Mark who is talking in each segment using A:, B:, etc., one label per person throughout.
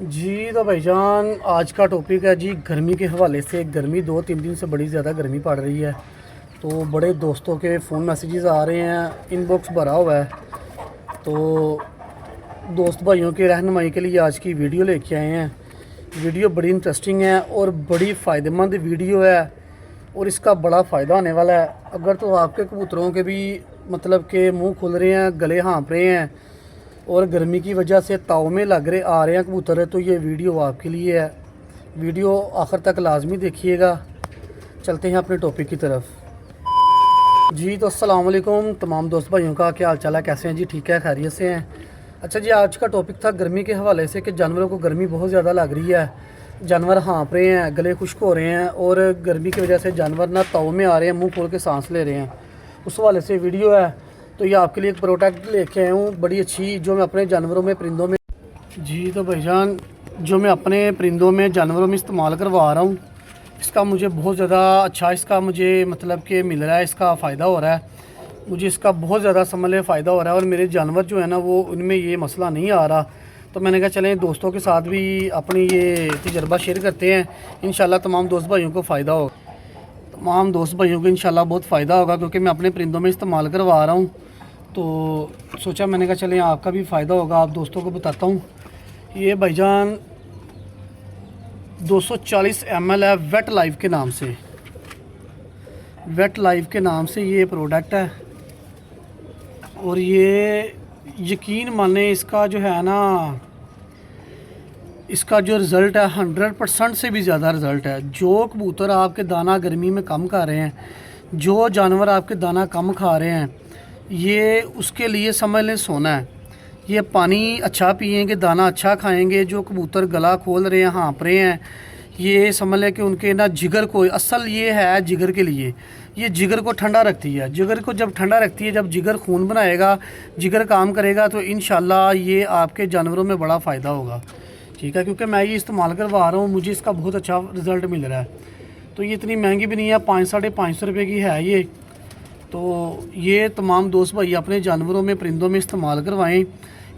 A: जी तो भाईजान आज का टॉपिक है जी गर्मी के हवाले से। गर्मी 2-3 दिन से बड़ी ज़्यादा गर्मी पड़ रही है, तो बड़े दोस्तों के फ़ोन मैसेजेस आ रहे हैं, इनबॉक्स भरा हुआ है। तो दोस्त भाइयों के रहनुमाई के लिए आज की वीडियो लेके आए हैं। वीडियो बड़ी इंटरेस्टिंग है और बड़ी फ़ायदेमंद वीडियो है और इसका बड़ा फ़ायदा होने वाला है। अगर तो आपके कबूतरों के भी मतलब के मुँह खुल रहे हैं, गले हाँफ रहे हैं और गर्मी की वजह से ताव में लग रहे आ रहे हैं कबूतर, तो ये वीडियो आपके लिए है। वीडियो आखिर तक लाजमी देखिएगा। चलते हैं अपने टॉपिक की तरफ। जी तो अस्सलाम वालेकुम तमाम दोस्त भाइयों का, क्या हाल चाल है, कैसे हैं जी? ठीक है, खैरियत से हैं। अच्छा जी, आज का टॉपिक था गर्मी के हवाले से कि जानवरों को गर्मी बहुत ज़्यादा लग रही है, जानवर हाँफ रहे हैं, गले खुश्क हो रहे हैं और गर्मी की वजह से जानवर ना ताव में आ रहे हैं, मुँह खोल के सांस ले रहे हैं। उस हवाले से वीडियो है। तो ये आपके लिए एक प्रोडक्ट लेके आया हूँ बड़ी अच्छी, जो मैं अपने जानवरों में परिंदों में जी तो भाईजान जो मैं अपने परिंदों में जानवरों में इस्तेमाल करवा रहा हूँ, इसका मुझे बहुत ज़्यादा अच्छा इसका मुझे मतलब कि मिल रहा है, इसका फ़ायदा हो रहा है मुझे, इसका बहुत ज़्यादा समझ ले फ़ायदा हो रहा है। और मेरे जानवर जो है ना वो उनमें ये मसला नहीं आ रहा। तो मैंने कहा चलें दोस्तों के साथ भी अपनी ये तजर्बा शेयर करते हैं, इंशाल्लाह तमाम दोस्त भाइयों को फ़ायदा होगा। तमाम दोस्त भाइयों को इंशाल्लाह बहुत फ़ायदा होगा, क्योंकि मैं अपने परिंदों में इस्तेमाल करवा रहा हूँ। तो सोचा मैंने कहा चलें आपका भी फ़ायदा होगा, आप दोस्तों को बताता हूँ। ये भाईजान 240 ml है, वेट लाइफ के नाम से, वेट लाइफ के नाम से ये प्रोडक्ट है। और ये यकीन माने इसका जो है ना, इसका जो रिज़ल्ट है 100% से भी ज़्यादा रिज़ल्ट है। जो कबूतर आपके दाना गर्मी में कम खा रहे हैं, जो जानवर आपके दाना कम खा रहे हैं, ये उसके लिए समझ लें सोना है। ये पानी अच्छा पिएंगे, दाना अच्छा खाएंगे, जो कबूतर गला खोल रहे हैं, हाँफ रहे हैं, ये समझ लें कि उनके ना जिगर को, असल ये है जिगर के लिए, ये जिगर को ठंडा रखती है। जिगर को जब ठंडा रखती है, जब जिगर खून बनाएगा, जिगर काम करेगा, तो इंशाल्लाह ये आपके जानवरों में बड़ा फ़ायदा होगा। ठीक है, क्योंकि मैं ये इस्तेमाल करवा रहा हूँ, मुझे इसका बहुत अच्छा रिज़ल्ट मिल रहा है। तो ये इतनी महंगी भी नहीं है, 500-550 रुपये की है ये। तो ये तमाम दोस्त भाई अपने जानवरों में परिंदों में इस्तेमाल करवाएं,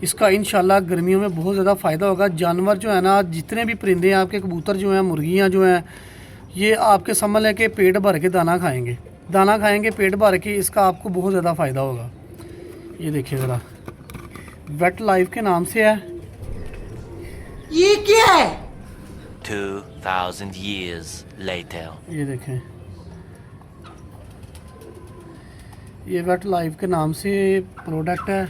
A: इसका इंशाल्लाह गर्मियों में बहुत ज़्यादा फ़ायदा होगा। जानवर जो है ना, जितने भी परिंदे हैं आपके, कबूतर जो हैं, मुर्गियाँ जो हैं, ये आपके समझ लें कि पेट भर के दाना खाएंगे पेट भर के, इसका आपको बहुत ज़्यादा फ़ायदा होगा। ये देखिए ज़रा, वेट लाइफ के नाम से है।
B: ये क्या है?
C: 2000 years later.
A: ये देखें, ये वेट लाइफ के नाम से प्रोडक्ट है,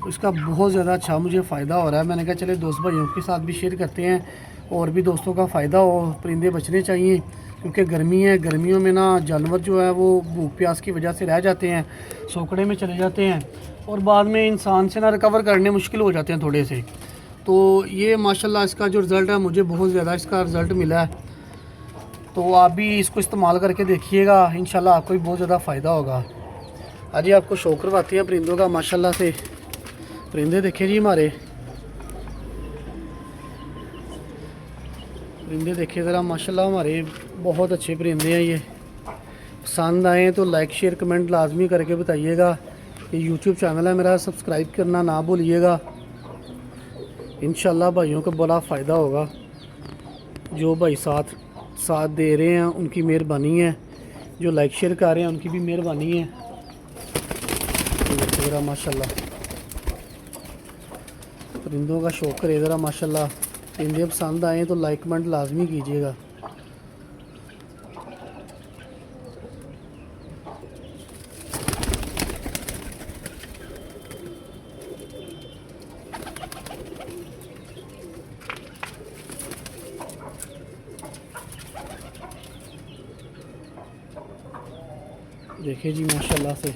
A: इसका बहुत ज़्यादा अच्छा मुझे फ़ायदा हो रहा है। मैंने कहा चले दोस्त भाइयों के साथ भी शेयर करते हैं और भी दोस्तों का फ़ायदा हो। परिंदे बचने चाहिए क्योंकि गर्मी है, गर्मियों में ना जानवर जो है वो भूख प्यास की वजह से रह जाते हैं, सोकड़े में चले जाते हैं और बाद में इंसान से ना रिकवर करने मुश्किल हो जाते हैं थोड़े से। तो ये माशाल्लाह इसका जो रिज़ल्ट है, मुझे बहुत ज़्यादा इसका रिज़ल्ट मिला है। तो आप भी इसको इस्तेमाल करके देखिएगा, इंशाल्लाह आपको भी बहुत ज़्यादा फ़ायदा होगा। आज आपको शौक करवाते हैं परिंदों का। माशाल्लाह से परिंदे देखे जी हमारे, परिंदे देखे ज़रा, माशाल्लाह हमारे बहुत अच्छे परिंदे हैं। ये पसंद आए तो लाइक शेयर कमेंट लाजमी करके बताइएगा। ये यूट्यूब चैनल है मेरा, सब्सक्राइब करना ना भूलिएगा। इंशाल्लाह भाइयों को बड़ा फ़ायदा होगा। जो भाई साथ दे रहे हैं उनकी मेहरबानी है, जो लाइक शेयर कर रहे हैं उनकी भी मेहरबानी है। तो ज़रा माशाल्लाह परिंदों का शौक करे ज़रा, माशाल्लाह परिंदे पसंद आए तो लाइक कमेंट लाजमी कीजिएगा। देखिए जी माशाल्लाह से,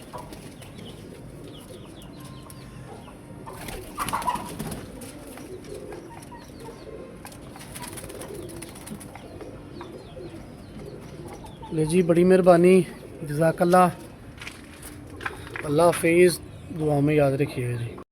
A: ले जी बड़ी मेहरबानी, जज़ाकल्लाह, अल्लाह हाफिज़, दुआ में याद रखिएगा जी।